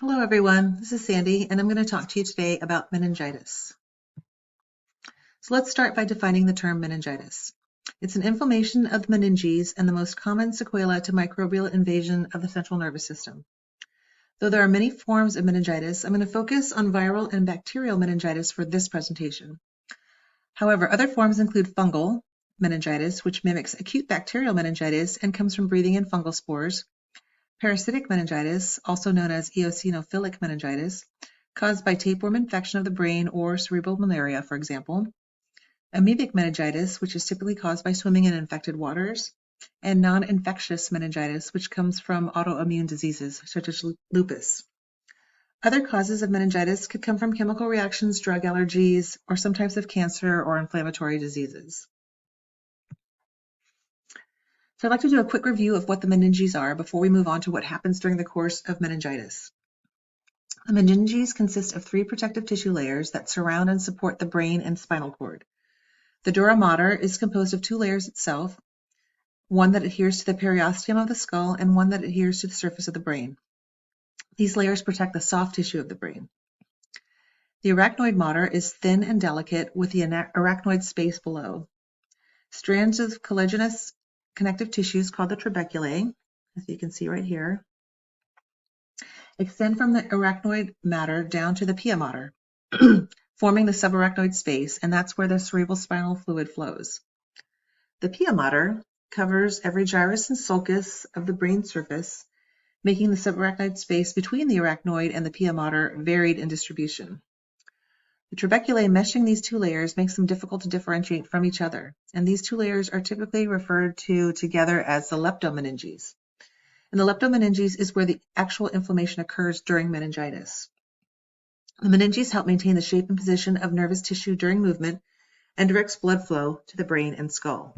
Hello everyone, this is Sandy and I'm going to talk to you today about meningitis. So let's start by defining the term meningitis. It's an inflammation of the meninges and the most common sequela to microbial invasion of the central nervous system. Though there are many forms of meningitis, I'm going to focus on viral and bacterial meningitis for this presentation. However, other forms include fungal meningitis, which mimics acute bacterial meningitis and comes from breathing in fungal spores. Parasitic meningitis, also known as eosinophilic meningitis, caused by tapeworm infection of the brain or cerebral malaria, for example. Amoebic meningitis, which is typically caused by swimming in infected waters. And non-infectious meningitis, which comes from autoimmune diseases, such as lupus. Other causes of meningitis could come from chemical reactions, drug allergies, or some types of cancer or inflammatory diseases. So I'd like to do a quick review of what the meninges are before we move on to what happens during the course of meningitis. The meninges consist of 3 protective tissue layers that surround and support the brain and spinal cord. The dura mater is composed of 2 layers itself, one that adheres to the periosteum of the skull and one that adheres to the surface of the brain. These layers protect the soft tissue of the brain. The arachnoid mater is thin and delicate with the arachnoid space below. Strands of collagenous connective tissues called the trabeculae, as you can see right here, extend from the arachnoid mater down to the pia mater, forming the subarachnoid space, and that's where the cerebral spinal fluid flows. The pia mater covers every gyrus and sulcus of the brain surface, making the subarachnoid space between the arachnoid and the pia mater varied in distribution. The trabeculae meshing these 2 layers makes them difficult to differentiate from each other, and these 2 layers are typically referred to together as the leptomeninges. And the leptomeninges is where the actual inflammation occurs during meningitis. The meninges help maintain the shape and position of nervous tissue during movement and directs blood flow to the brain and skull.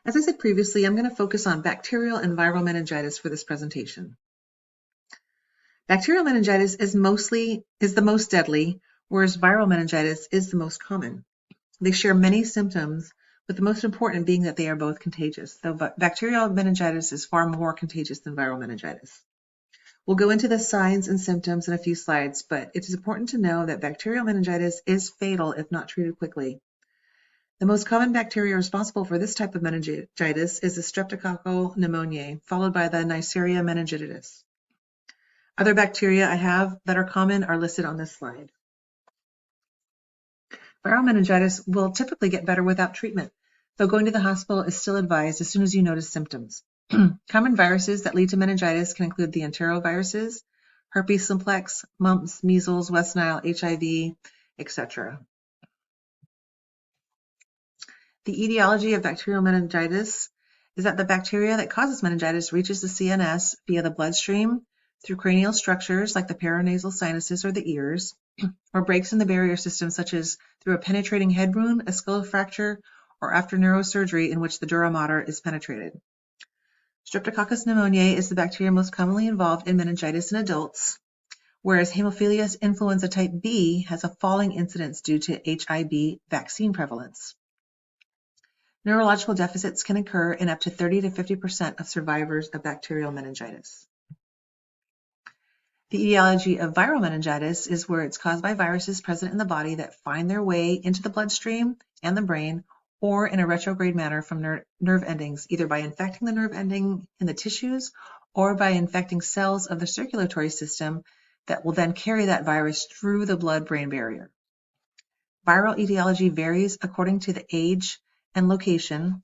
As I said previously, I'm going to focus on bacterial and viral meningitis for this presentation. Bacterial meningitis is the most deadly, whereas viral meningitis is the most common. They share many symptoms, with the most important being that they are both contagious, though bacterial meningitis is far more contagious than viral meningitis. We'll go into the signs and symptoms in a few slides, but it is important to know that bacterial meningitis is fatal if not treated quickly. The most common bacteria responsible for this type of meningitis is the Streptococcal pneumoniae, followed by the Neisseria meningitis. Other bacteria I have that are common are listed on this slide. Viral meningitis will typically get better without treatment, though going to the hospital is still advised as soon as you notice symptoms. Common viruses that lead to meningitis can include the enteroviruses, herpes simplex, mumps, measles, West Nile, HIV, etc. The etiology of bacterial meningitis is that the bacteria that causes meningitis reaches the CNS via the bloodstream, through cranial structures like the paranasal sinuses or the ears, or breaks in the barrier system such as through a penetrating head wound, a skull fracture, or after neurosurgery in which the dura mater is penetrated. Streptococcus pneumoniae is the bacteria most commonly involved in meningitis in adults, whereas Haemophilus influenza type B has a falling incidence due to HIB vaccine prevalence. Neurological deficits can occur in up to 30 to 50% of survivors of bacterial meningitis. The etiology of viral meningitis is where it's caused by viruses present in the body that find their way into the bloodstream and the brain, or in a retrograde manner from nerve endings, either by infecting the nerve ending in the tissues or by infecting cells of the circulatory system that will then carry that virus through the blood-brain barrier. Viral etiology varies according to the age and location,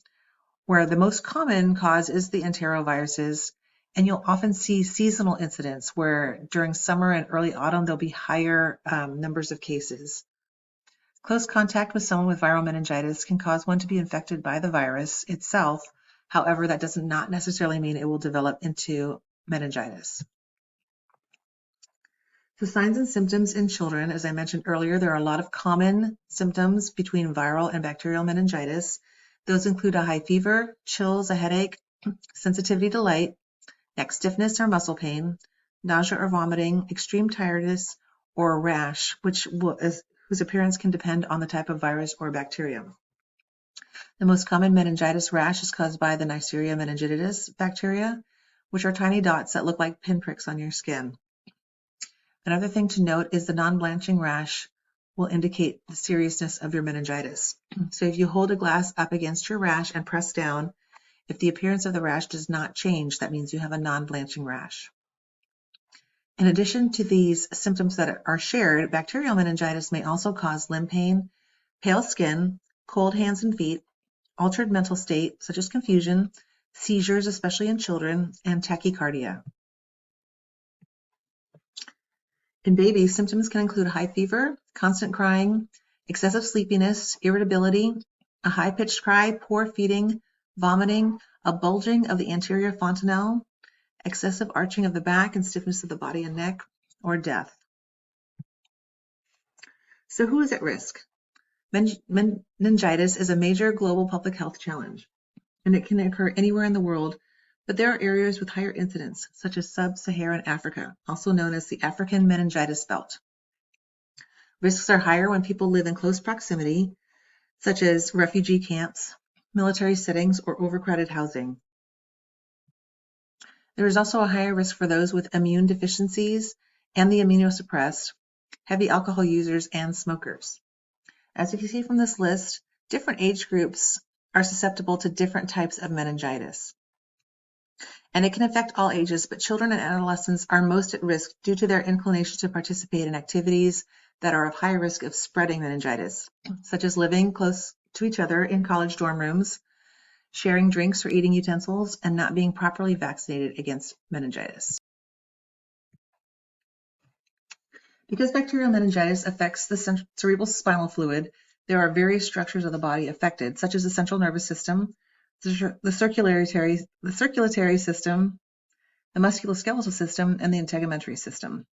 where the most common cause is the enteroviruses, and you'll often see seasonal incidents where during summer and early autumn there'll be higher numbers of cases. Close contact with someone with viral meningitis can cause one to be infected by the virus itself. However, that does not necessarily mean it will develop into meningitis. The signs and symptoms in children, as I mentioned earlier, there are a lot of common symptoms between viral and bacterial meningitis. Those include a high fever, chills, a headache, sensitivity to light, neck stiffness or muscle pain, nausea or vomiting, extreme tiredness, or a rash, whose appearance can depend on the type of virus or bacterium. The most common meningitis rash is caused by the Neisseria meningitis bacteria, which are tiny dots that look like pinpricks on your skin. Another thing to note is the non-blanching rash will indicate the seriousness of your meningitis. So if you hold a glass up against your rash and press down, if the appearance of the rash does not change, that means you have a non-blanching rash. In addition to these symptoms that are shared, bacterial meningitis may also cause limb pain, pale skin, cold hands and feet, altered mental state, such as confusion, seizures, especially in children, and tachycardia. In babies, symptoms can include high fever, constant crying, excessive sleepiness, irritability, a high-pitched cry, poor feeding, vomiting, a bulging of the anterior fontanelle, excessive arching of the back and stiffness of the body and neck, or death. So who is at risk? Meningitis is a major global public health challenge, and it can occur anywhere in the world, but there are areas with higher incidence, such as sub-Saharan Africa, also known as the African meningitis belt. Risks are higher when people live in close proximity, such as refugee camps, military settings, or overcrowded housing. There is also a higher risk for those with immune deficiencies and the immunosuppressed, heavy alcohol users, and smokers. As you can see from this list, different age groups are susceptible to different types of meningitis. And it can affect all ages, but children and adolescents are most at risk due to their inclination to participate in activities that are of high risk of spreading meningitis, such as living close to each other in college dorm rooms, sharing drinks or eating utensils, and not being properly vaccinated against meningitis. Because bacterial meningitis affects the cerebral spinal fluid, there are various structures of the body affected, such as the central nervous system, the circulatory system, the musculoskeletal system, and the integumentary system.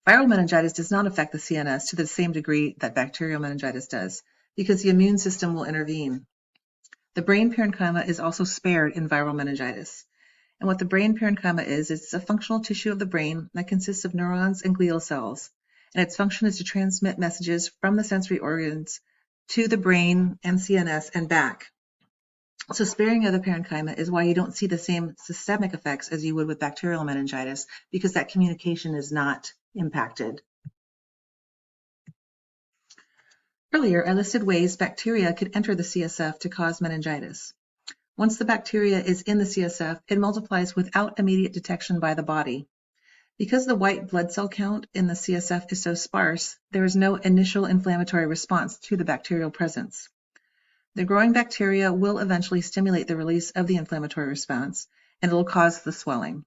Viral meningitis does not affect the CNS to the same degree that bacterial meningitis does, because the immune system will intervene. The brain parenchyma is also spared in viral meningitis. And what the brain parenchyma is, it's a functional tissue of the brain that consists of neurons and glial cells. And its function is to transmit messages from the sensory organs to the brain and CNS and back. So sparing of the parenchyma is why you don't see the same systemic effects as you would with bacterial meningitis, because that communication is not impacted. Earlier, I listed ways bacteria could enter the CSF to cause meningitis. Once the bacteria is in the CSF, it multiplies without immediate detection by the body. Because the white blood cell count in the CSF is so sparse, there is no initial inflammatory response to the bacterial presence. The growing bacteria will eventually stimulate the release of the inflammatory response, and it will cause the swelling.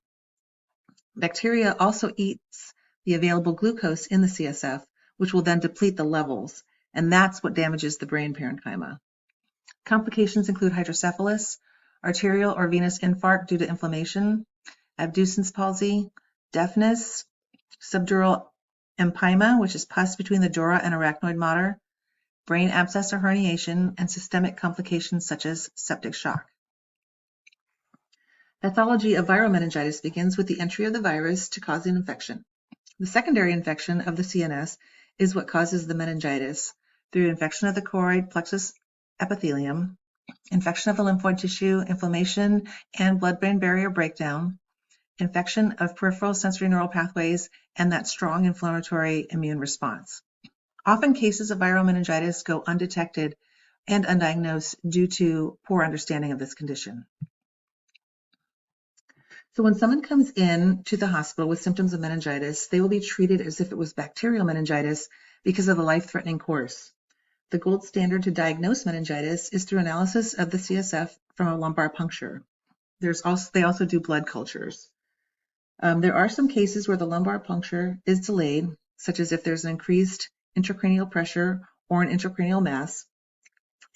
Bacteria also eats the available glucose in the CSF, which will then deplete the levels, and that's what damages the brain parenchyma. Complications include hydrocephalus, arterial or venous infarct due to inflammation, abducens palsy, deafness, subdural empyema, which is pus between the dura and arachnoid mater, brain abscess or herniation, and systemic complications such as septic shock. Pathology of viral meningitis begins with the entry of the virus to cause an infection. The secondary infection of the CNS is what causes the meningitis through infection of the choroid plexus epithelium, infection of the lymphoid tissue, inflammation and blood-brain barrier breakdown, infection of peripheral sensory neural pathways, and that strong inflammatory immune response. Often cases of viral meningitis go undetected and undiagnosed due to poor understanding of this condition. So when someone comes in to the hospital with symptoms of meningitis, they will be treated as if it was bacterial meningitis because of the life-threatening course. The gold standard to diagnose meningitis is through analysis of the CSF from a lumbar puncture. They also do blood cultures. There are some cases where the lumbar puncture is delayed, such as if there's an increased intracranial pressure or an intracranial mass.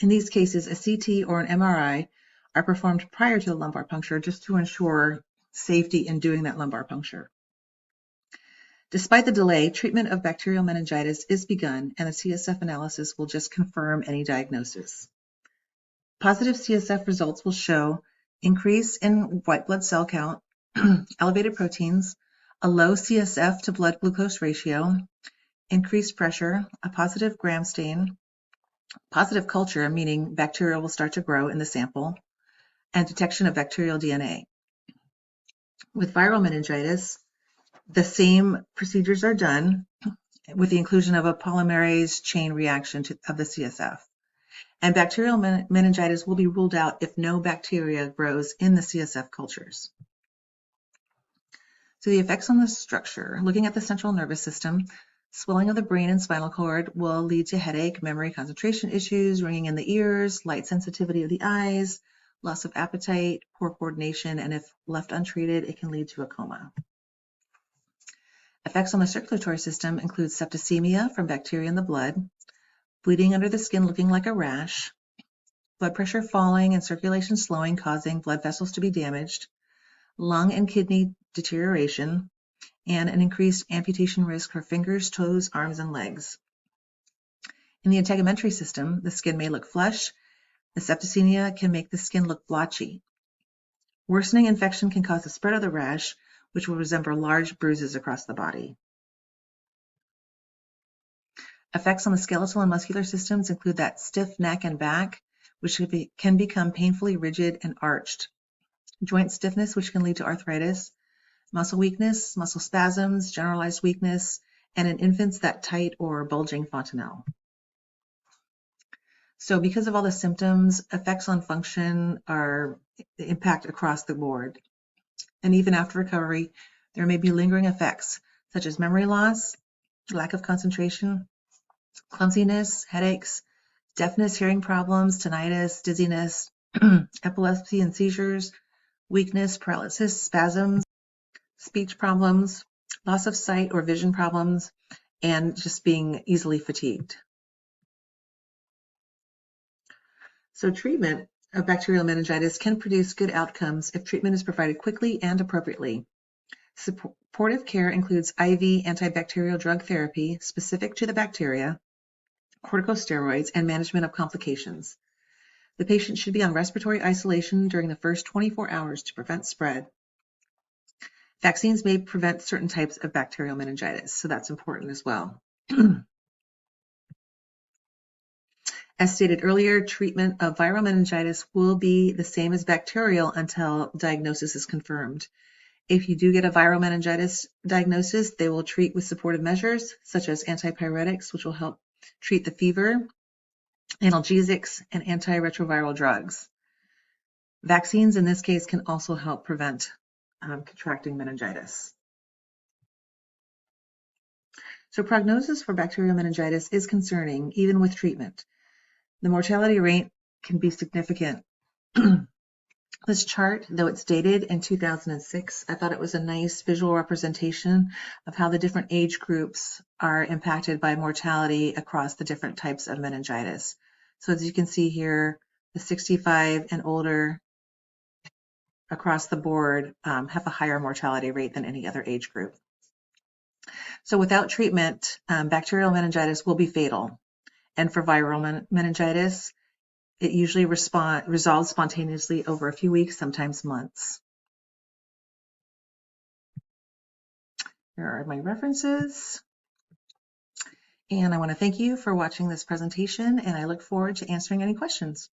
In these cases, a CT or an MRI are performed prior to the lumbar puncture just to ensure safety in doing that lumbar puncture. Despite the delay, treatment of bacterial meningitis is begun, and the CSF analysis will just confirm any diagnosis. Positive CSF results will show increase in white blood cell count, elevated proteins, a low CSF to blood glucose ratio, increased pressure, a positive gram stain, positive culture, meaning bacteria will start to grow in the sample, and detection of bacterial DNA. With viral meningitis, the same procedures are done with the inclusion of a polymerase chain reaction of the CSF. And bacterial meningitis will be ruled out if no bacteria grows in the CSF cultures. So the effects on the structure, looking at the central nervous system, swelling of the brain and spinal cord will lead to headache, memory, concentration issues, ringing in the ears, light sensitivity of the eyes, loss of appetite, poor coordination, and if left untreated, it can lead to a coma. Effects on the circulatory system include septicemia from bacteria in the blood, bleeding under the skin looking like a rash, blood pressure falling and circulation slowing, causing blood vessels to be damaged, lung and kidney deterioration, and an increased amputation risk for fingers, toes, arms, and legs. In the integumentary system, the skin may look flush. The septicemia can make the skin look blotchy. Worsening infection can cause the spread of the rash, which will resemble large bruises across the body. Effects on the skeletal and muscular systems include that stiff neck and back, which can become painfully rigid and arched. Joint stiffness, which can lead to arthritis, muscle weakness, muscle spasms, generalized weakness, and in infants that tight or bulging fontanelle. So because of all the symptoms, effects on function are impact across the board. And even after recovery, there may be lingering effects such as memory loss, lack of concentration, clumsiness, headaches, deafness, hearing problems, tinnitus, dizziness, epilepsy and seizures, weakness, paralysis, spasms, speech problems, loss of sight or vision problems, and just being easily fatigued. So treatment of bacterial meningitis can produce good outcomes if treatment is provided quickly and appropriately. Supportive care includes IV antibacterial drug therapy specific to the bacteria, corticosteroids, and management of complications. The patient should be on respiratory isolation during the first 24 hours to prevent spread. Vaccines may prevent certain types of bacterial meningitis, so that's important as well. As stated earlier, treatment of viral meningitis will be the same as bacterial until diagnosis is confirmed. If you do get a viral meningitis diagnosis, they will treat with supportive measures such as antipyretics, which will help treat the fever, analgesics, and antiretroviral drugs. Vaccines in this case can also help prevent contracting meningitis. So prognosis for bacterial meningitis is concerning even with treatment. The mortality rate can be significant. This chart, though it's dated in 2006, I thought it was a nice visual representation of how the different age groups are impacted by mortality across the different types of meningitis. So as you can see here, the 65 and older across the board have a higher mortality rate than any other age group. So without treatment, bacterial meningitis will be fatal. And for viral meningitis, it usually resolves spontaneously over a few weeks, sometimes months. Here are my references. And I want to thank you for watching this presentation, and I look forward to answering any questions.